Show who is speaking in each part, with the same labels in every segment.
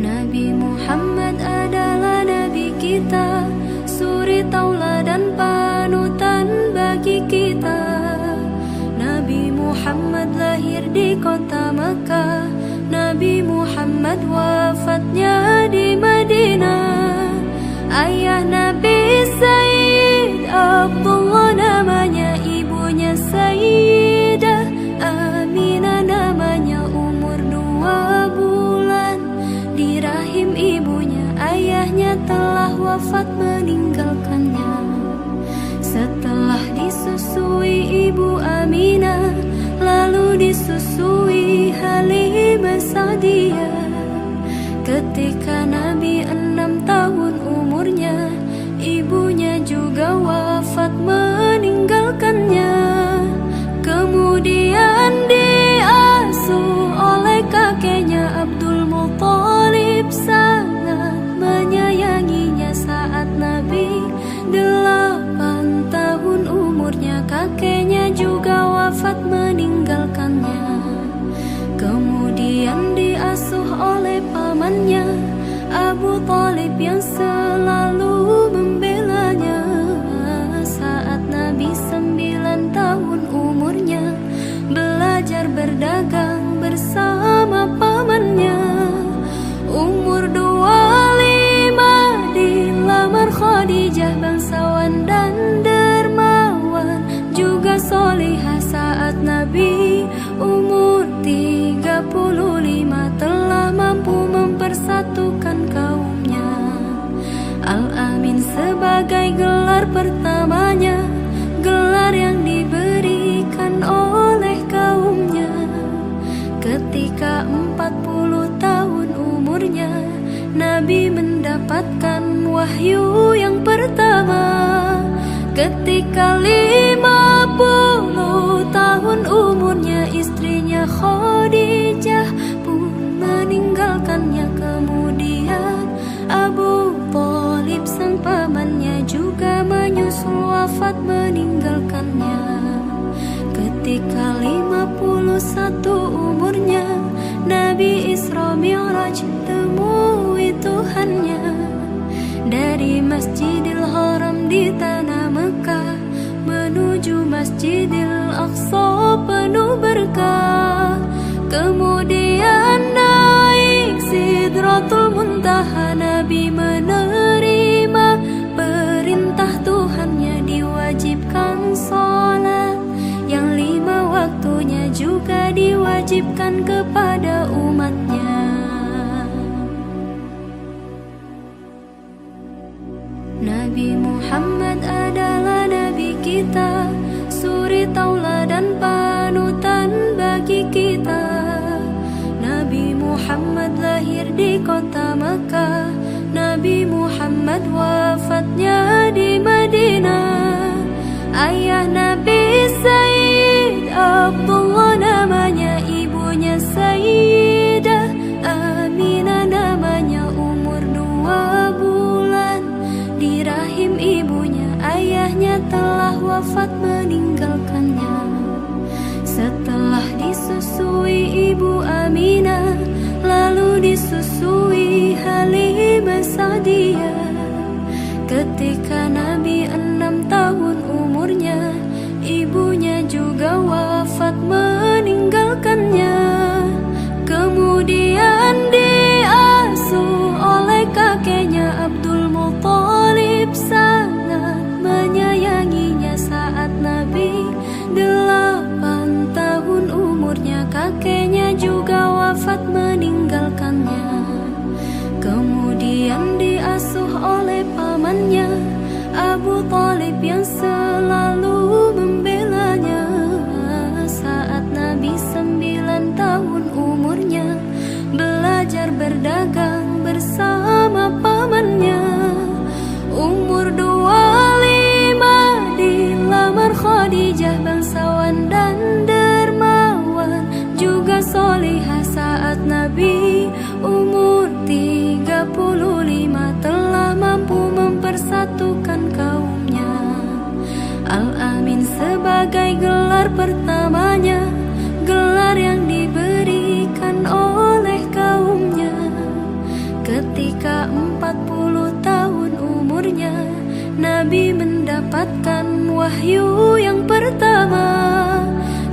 Speaker 1: Nabi Muhammad adalah Nabi kita, suri tauladan panutan bagi kita. Nabi Muhammad lahir di kota Makkah, Nabi Muhammad wafatnya di Madinah. Ayah Nabi Sayyid Abdullah namanya, ibunya Sayyidah Aminah namanya. Umur 2 bulan di rahim ibunya, ayahnya telah wafat meninggalkannya. Setelah disusui ibu Aminah, lalu disusui Halimah Sa'diyah. Ketika Nabi 6 tahun umurnya, ibunya juga wafat meninggalkannya. Kemudian diasuh oleh kakeknya Abdul Muthalib, sangat menyayanginya. Saat Nabi 8 tahun umurnya, kakeknya juga wafat meninggalkannya. Kemudian diasuh oleh pamannya Abu Thalib yang selalu membelanya. Saat Nabi 9 tahun umurnya, belajar berdagang bersama pamannya. Umur 25 dilamar Khadijah, bangsawan dan dermawan, juga solihah. Saat Nabi umur 35 telah mampu mempersatukan kaumnya. Al-Amin sebagai gelar pertamanya, gelar yang diberikan oleh kaumnya. Ketika 40 tahun umurnya, Nabi mendapatkan wahyu yang pertama. Ketika 50 tahun umurnya, istrinya Khadijah pun meninggalkannya. Kemudian Abu Thalib sang pamannya juga menyusul wafat meninggalkannya. Ketika 51 umurnya, Nabi Isra Mi'raj temui Tuhannya. Dari Masjidil Haram di tanah Mekah menuju Masjidil Aqsa penuh berkah. Kemudian naik Sidratul Muntaha, Nabi menerima perintah Tuhannya. Diwajibkan sholat yang 5 waktunya, juga diwajibkan kepada umatnya. Nabi Muhammad adalah Nabi kita, suri tauladan panutan bagi kita. Nabi Muhammad lahir di kota Makkah, Nabi Muhammad wafatnya di Madinah. Ayah Nabi Sayyid Abdullah namanya, ibunya Sayyidah Aminah namanya. Umur 2 bulan di rahim ibunya, ayahnya telah wafat meninggalkannya. Setelah disusui ibu Aminah, lalu disusui Halimah Sa'diyah. Ketika Nabi 6 tahun umurnya, ibunya juga wafat meninggalkannya. Kemudian diasuh oleh kakeknya Abdul Muthalib, sangat menyayanginya. Saat Nabi 8 tahun umurnya, kakeknya juga wafat meninggalkannya. Kemudian diasuh oleh pamannya Abu Thalib yang selalu membelanya. Saat Nabi 9 tahun umurnya, belajar berdagang bersama pamannya. Umur 25 dilamar Khadijah, bangsawan dan dermawan, juga solihah. Saat Nabi umur 35 telah mampu mempersatukan kaumnya. Al-Amin sebagai gelar pertamanya, gelar yang diberikan oleh kaumnya. mendapatkan wahyu yang pertama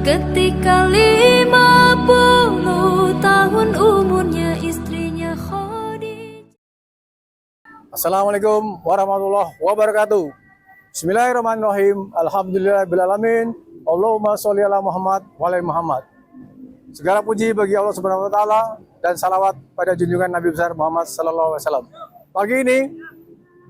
Speaker 1: ketika 50 tahun umurnya istrinya Khadijah.
Speaker 2: Assalamualaikum warahmatullahi wabarakatuh. Bismillahirrahmanirrahim. Alhamdulillahirrahmanirrahim. Allahumma sholli ala Muhammad wa ala Muhammad. Segala puji bagi Allah Subhanahu wa taala dan salawat pada junjungan Nabi besar Muhammad sallallahu alaihi wasallam. Pagi ini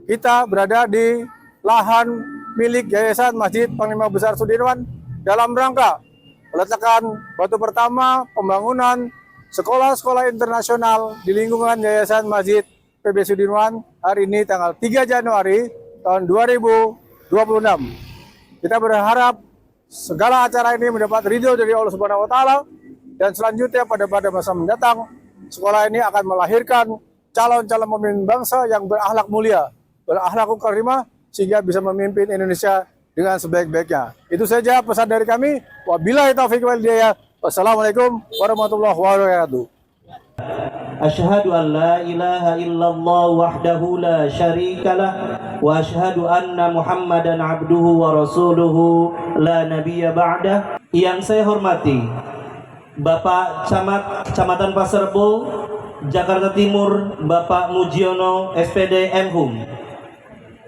Speaker 2: kita berada di lahan milik Yayasan Masjid Panglima Besar Sudirman dalam rangka peletakan batu pertama pembangunan sekolah-sekolah internasional di lingkungan Yayasan Masjid PB Sudirman hari ini tanggal 3 Januari tahun 2026. Kita berharap segala acara ini mendapat ridho dari Allah Subhanahu wa taala dan selanjutnya pada masa mendatang sekolah ini akan melahirkan calon-calon pemimpin bangsa yang berakhlak mulia, berakhlak karimah sehingga bisa memimpin Indonesia dengan sebaik-baiknya. Itu saja pesan dari kami. Wabillahi taufiq wal hidayah. Wassalamualaikum warahmatullahi wabarakatuh.
Speaker 3: Asyhadu an la ilaha illallah wahdahu la syarikalah wa asyhadu anna Muhammadan abduhu wa rasuluhu la nabiyya ba'dah. Yang saya hormati Bapak Camat Kecamatan Pasar Rebo, Jakarta Timur, Bapak Mujiono SPD Mhum.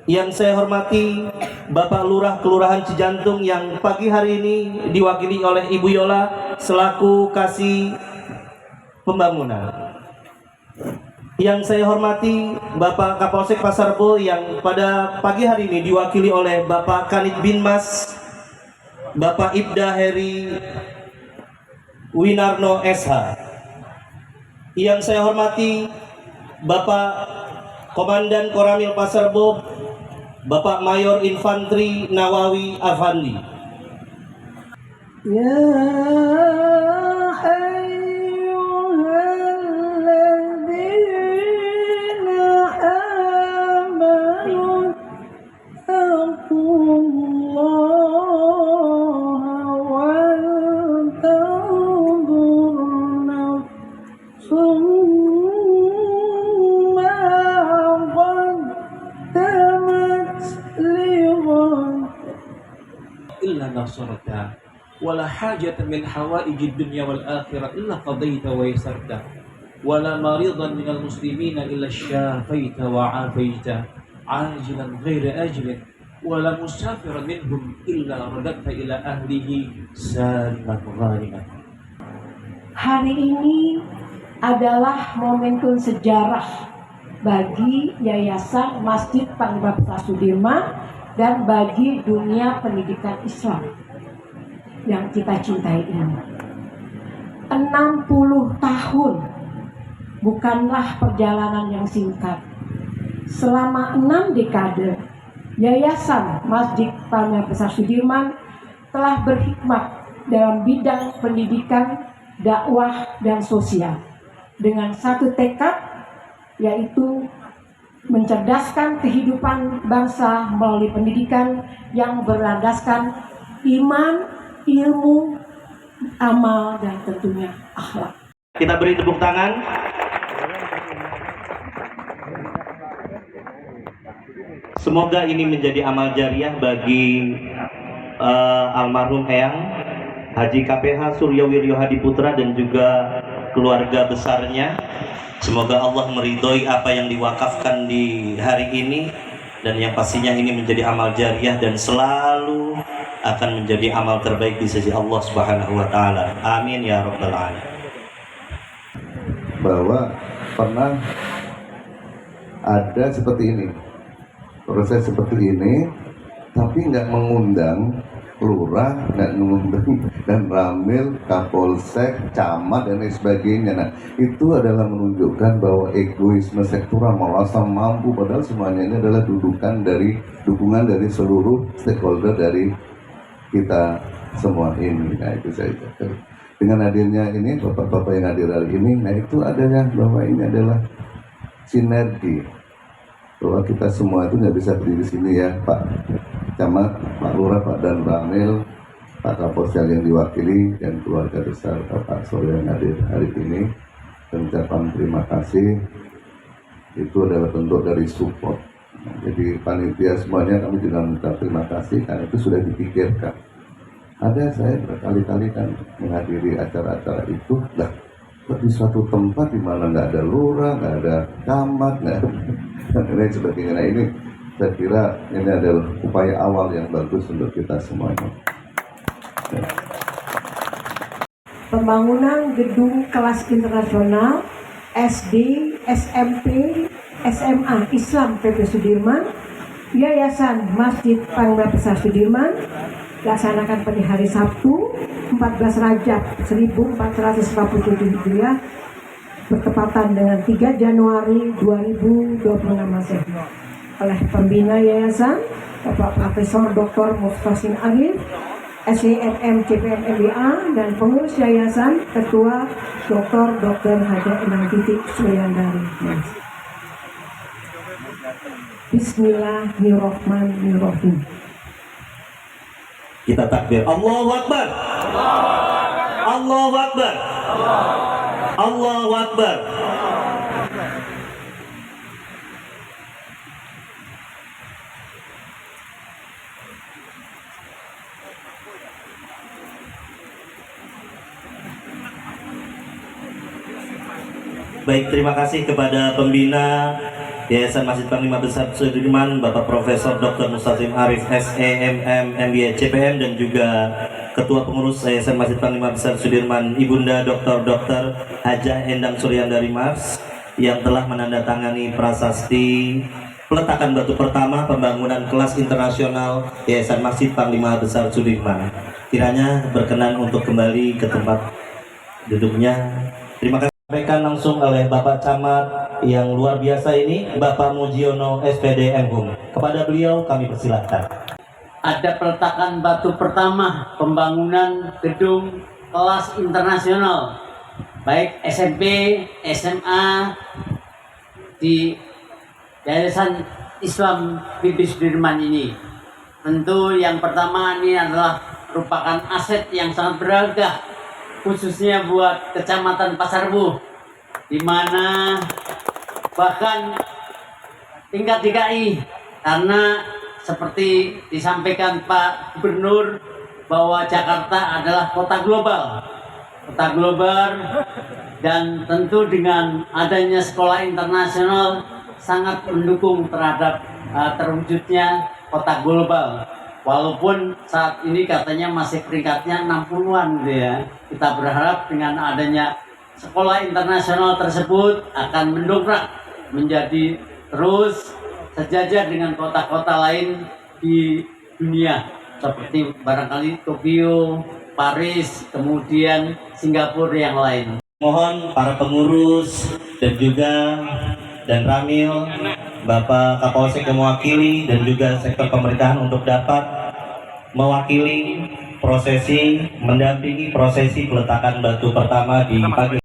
Speaker 3: Yang saya hormati Bapak Lurah Kelurahan Cijantung yang pagi hari ini diwakili oleh Ibu Yola selaku Kasih Pembangunan. Yang saya hormati Bapak Kapolsek Pasar Rebo yang pada pagi hari ini diwakili oleh Bapak Kanit Binmas, Bapak Ibda Heri Winarno SH. Yang saya hormati Bapak Komandan Koramil Pasar Rebo, Bapak Mayor Infantri Nawawi Afandi.
Speaker 4: Ya ayyuhalladzina amanu taqullaha wal tanzur nafsum
Speaker 5: illa nasarta wala hajatan min hawaijid dunya wal akhirah illa qadaita wa yasarta wala maridan minal muslimina illa syafaita wa afaita ajilan ghaira ajilin wala musafiran minhum illa radadta ila ahlihi saliman ghaniman.
Speaker 4: Hari ini adalah momentum sejarah bagi Yayasan Masjid Panglima Besar Sudirman dan bagi dunia pendidikan Islam yang kita cintai ini. 60 tahun bukanlah perjalanan yang singkat. Selama 6 dekade, Yayasan Masjid Panglima Besar Sudirman telah berkhidmat dalam bidang pendidikan, dakwah, dan sosial dengan satu tekad, yaitu mencerdaskan kehidupan bangsa melalui pendidikan yang berlandaskan iman, ilmu, amal, dan tentunya akhlak.
Speaker 3: Kita beri tepuk tangan. Semoga ini menjadi amal jariah bagi almarhum Eyang Haji KPH Suryawiryo Hadi Putra dan juga keluarga besarnya. Semoga Allah meridhoi apa yang diwakafkan di hari ini dan yang pastinya ini menjadi amal jariah dan selalu akan menjadi amal terbaik di sisi Allah Subhanahu wa taala. Amin ya rabbal alamin.
Speaker 6: Bahwa pernah ada seperti ini, proses seperti ini, tapi nggak mengundang lurah, nggak mengundang dan ramil, kapolsek, camat dan lain sebagainya. Nah, itu adalah menunjukkan bahwa egoisme sektoral merasa mampu, padahal semuanya ini adalah dukungan dari seluruh stakeholder dari kita semua ini. Nah, itu saya dengan hadirnya ini bapak-bapak yang hadir hari ini, nah itu adalah bahwa ini adalah sinergi, bahwa kita semua itu nggak bisa berdiri di sini ya, Pak Camat, Pak Lurah, Pak Dan Ramil, Pak Kapolsek yang diwakili dan keluarga besar Bapak Surya yang hadir hari ini. Dan ucapan terima kasih itu adalah bentuk dari support Jadi panitia semuanya kami juga minta terima kasih karena itu sudah dipikirkan. Ada saya berkali-kali kan menghadiri acara-acara itu, lah di suatu tempat di mana nggak ada lurah, nggak ada camat, nggak ada dan lain sebagainya. Nah ini saya kira ini adalah upaya awal yang bagus untuk kita semuanya. Ya.
Speaker 4: Pembangunan gedung kelas internasional SD, SMP, SMA Islam PP Sudirman, Yayasan Masjid Panglima Besar Sudirman dilaksanakan pada hari Sabtu 14 Rajab 1447 Hijriah bertepatan dengan 3 Januari 2026 Masehi oleh pembina yayasan Bapak Profesor Dr. Mustasin Arif, SEMM CPM MBA, dan pengurus yayasan Ketua Dr. Haja Enang Titik Suryandari. Bismillahirrahmanirrahim.
Speaker 3: Kita takbir. Allahu Akbar. Allahu Akbar. Allahu Akbar. Baik, terima kasih kepada pembina Yayasan Masjid Panglima Besar Sudirman, Bapak Profesor Dr. Mustasim Arif, SEMM MBA CPM, dan juga Ketua Pengurus Yayasan Masjid Panglima Besar Sudirman, Ibunda Dr. Hajah Endang Suryandari Mars, yang telah menandatangani prasasti peletakan batu pertama pembangunan kelas internasional Yayasan Masjid Panglima Besar Sudirman. Kiranya berkenan untuk kembali ke tempat duduknya. Terima kasih. Sampaikan langsung oleh Bapak Camat yang luar biasa ini, Bapak Mujiono SPD MHUM. Kepada beliau kami persilahkan.
Speaker 7: Ada peletakan batu pertama pembangunan gedung kelas internasional, baik SMP, SMA di Yayasan Islam PP Sudirman ini. Tentu yang pertama ini adalah merupakan aset yang sangat berharga, khususnya buat Kecamatan Pasarbu, di mana bahkan tingkat DKI, karena seperti disampaikan Pak Gubernur bahwa Jakarta adalah kota global, dan tentu dengan adanya sekolah internasional sangat mendukung terhadap terwujudnya kota global. Walaupun saat ini katanya masih peringkatnya 60-an gitu ya. Kita berharap dengan adanya sekolah internasional tersebut akan mendongkrak menjadi terus sejajar dengan kota-kota lain di dunia, seperti barangkali Tokyo, Paris, kemudian Singapura yang lain.
Speaker 3: Mohon para pengurus dan Ramil, Bapak Kapolsek yang mewakili, dan juga sektor pemerintahan untuk dapat mewakili prosesi, mendampingi prosesi peletakan batu pertama di pagi.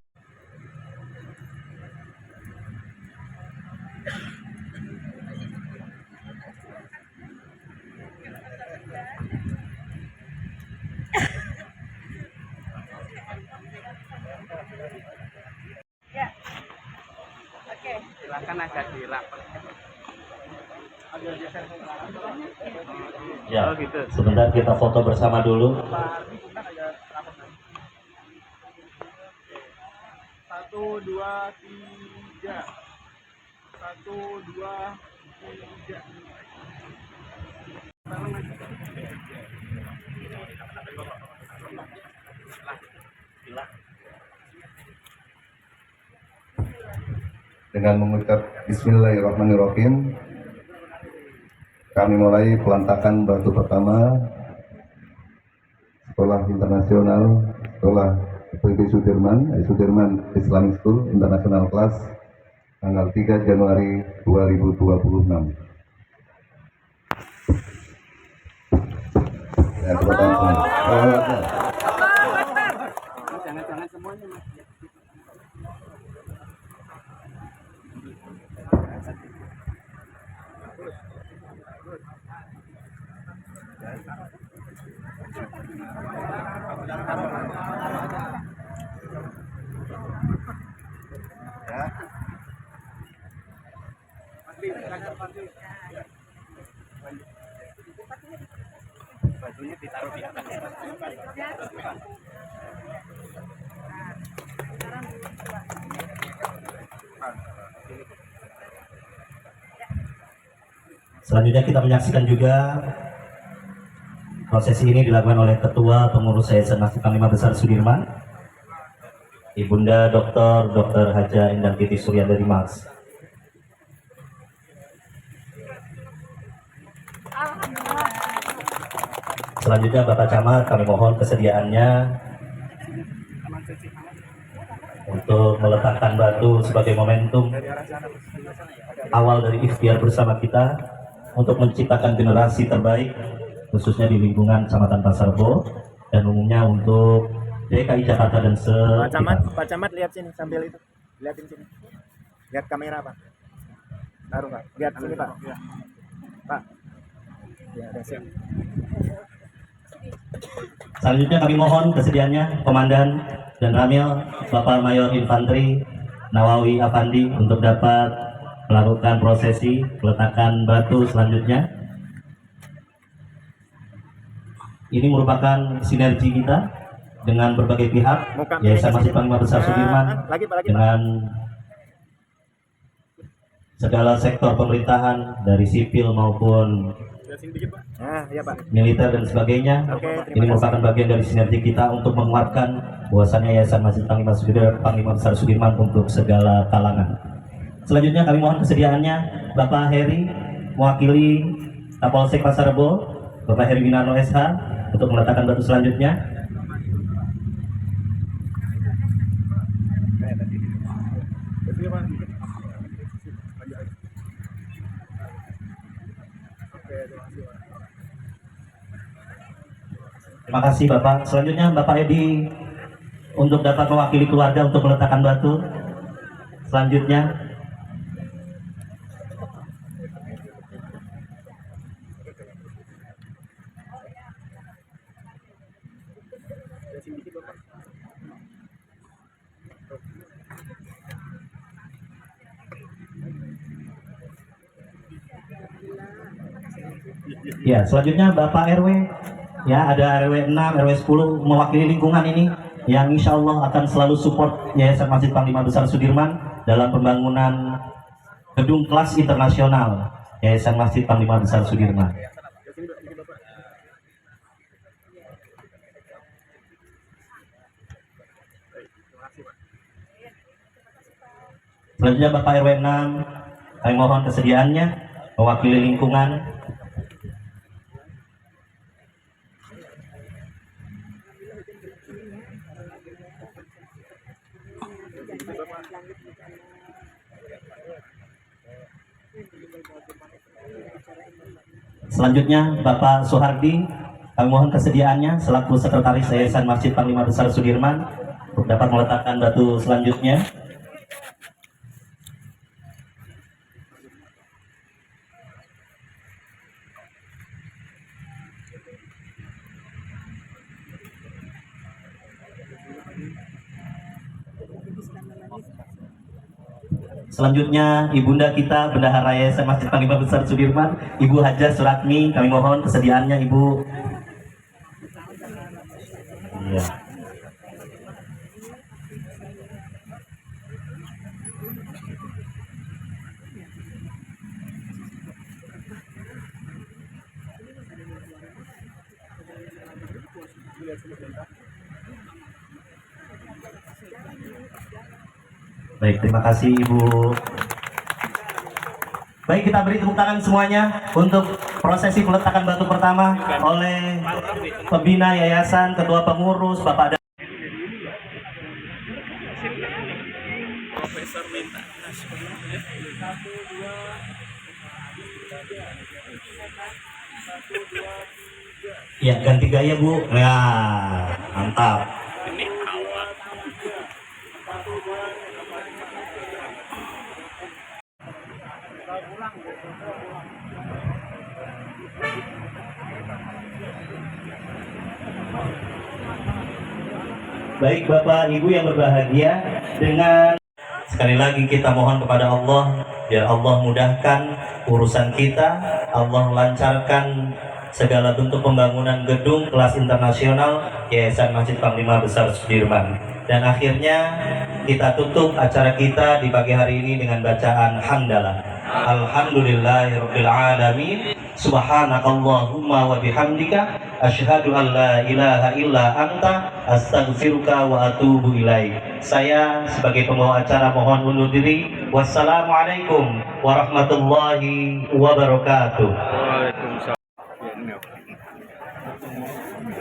Speaker 8: Silakan agak dirapat.
Speaker 3: Ya, sebentar kita foto bersama dulu.
Speaker 8: 1, 2, 3. 1, 2, 3.
Speaker 6: Dengan mengucap Bismillahirrahmanirrahim, kami mulai peletakan batu pertama Sekolah Internasional Sekolah PP Sudirman Islamic School International Class tanggal 3 Januari 2026. Ya, tepuk tangan semua.
Speaker 8: Jangan semuanya, Mas. Bajunya ditaruh di atas.
Speaker 3: Selanjutnya kita menyaksikan juga prosesi ini dilakukan oleh Ketua Pengurus Yayasan Masjid Panglima Besar Sudirman, Ibunda Dr. Haja Endang Titi Suryandari Mas. Selanjutnya Bapak Camat, kami mohon kesediaannya untuk meletakkan batu sebagai momentum awal dari ikhtiar bersama kita untuk menciptakan generasi terbaik, khususnya di lingkungan Kecamatan Pasar Rebo dan umumnya untuk DKI Jakarta dan sekitar.
Speaker 8: Pak Camat lihat sini sambil itu, lihatin sini, lihat kamera Pak, taruh Pak, lihat sini Pak, Pak, ya udah siap.
Speaker 3: Selanjutnya kami mohon kesediaannya Komandan dan Ramil Bapak Mayor Infanteri Nawawi Afandi untuk dapat melakukan prosesi peletakan batu selanjutnya. Ini merupakan sinergi kita dengan berbagai pihak, Yayasan Masjid Panglima Besar Sudirman, dengan segala sektor pemerintahan dari sipil maupun militer dan sebagainya. Ini merupakan bagian dari sinergi kita untuk menguatkan bahwasannya Yayasan Masjid Panglima Besar Sudirman untuk segala kalangan. Selanjutnya kami mohon kesediaannya Bapak Heri mewakili Kapolsek Pasar Rebo, Bapak Heri Winarno SH untuk meletakkan batu selanjutnya. Terima kasih Bapak. Selanjutnya Bapak Edi untuk dapat mewakili keluarga untuk meletakkan batu selanjutnya. Ya, selanjutnya Bapak RW. Ya, ada RW 6, RW 10 mewakili lingkungan ini yang insya Allah akan selalu support Yayasan Masjid Panglima Besar Sudirman dalam pembangunan gedung kelas internasional Yayasan Masjid Panglima Besar Sudirman. Selanjutnya Bapak RW 6, kami mohon kesediaannya mewakili lingkungan. Selanjutnya Bapak Soehardi, kami mohon kesediaannya selaku Sekretaris Yayasan Masjid Panglima Besar Sudirman untuk dapat meletakkan batu selanjutnya. Selanjutnya Ibunda kita Bendahara Yayasan Masjid Panglima Besar Sudirman, Ibu Haja Suratmi, kami mohon kesediaannya Ibu. Iya. Baik, terima kasih Ibu. Baik, kita beri tepuk tangan semuanya untuk prosesi peletakan batu pertama oleh pembina yayasan, ketua pengurus, Bapak
Speaker 8: Profesor minta.
Speaker 3: Ya, ganti gaya Bu. Ya, mantap.
Speaker 8: Ini awal.
Speaker 3: Baik Bapak Ibu yang berbahagia, dengan Sekali lagi kita mohon kepada Allah, biar Allah mudahkan urusan kita, Allah lancarkan segala bentuk pembangunan gedung kelas internasional Yayasan Masjid Panglima Besar Sudirman. Dan akhirnya kita tutup acara kita di pagi hari ini dengan bacaan hamdalah. Alhamdulillahirabbil alamin. Subhanakallahumma wa bihamdika asyhadu an la ilaha illa anta astaghfiruka wa atubu ilaik. Saya sebagai pembawa acara mohon undur diri. Wassalamualaikum warahmatullahi wabarakatuh.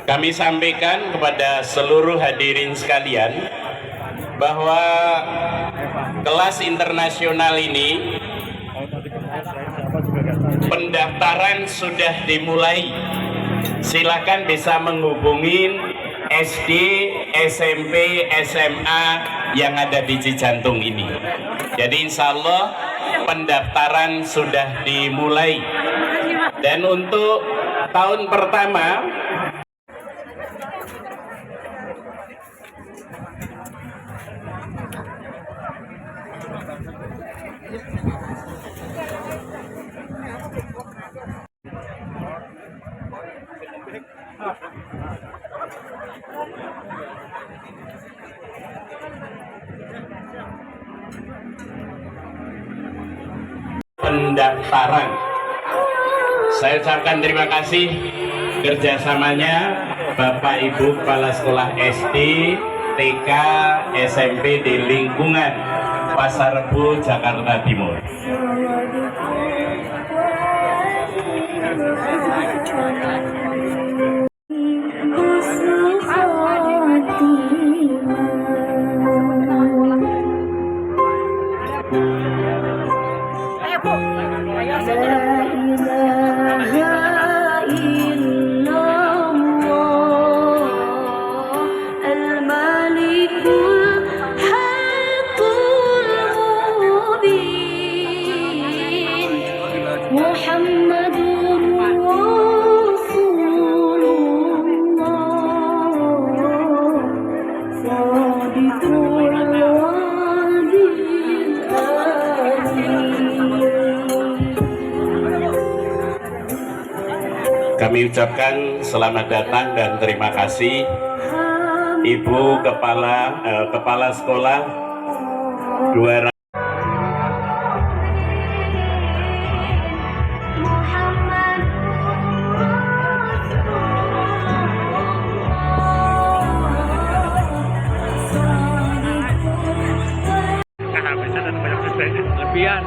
Speaker 9: Kami sampaikan kepada seluruh hadirin sekalian bahwa kelas internasional ini pendaftaran sudah dimulai. Silakan bisa menghubungi SD, SMP, SMA yang ada di Cijantung ini. Jadi insya Allah pendaftaran sudah dimulai. Dan untuk tahun pertama pendaftaran. Saya ucapkan terima kasih kerjasamanya Bapak Ibu Kepala Sekolah SD, TK, SMP di lingkungan Pasar Rebo, Jakarta Timur. Kami ucapkan selamat datang dan terima kasih Ibu Kepala Sekolah 200.
Speaker 8: Kelebihan.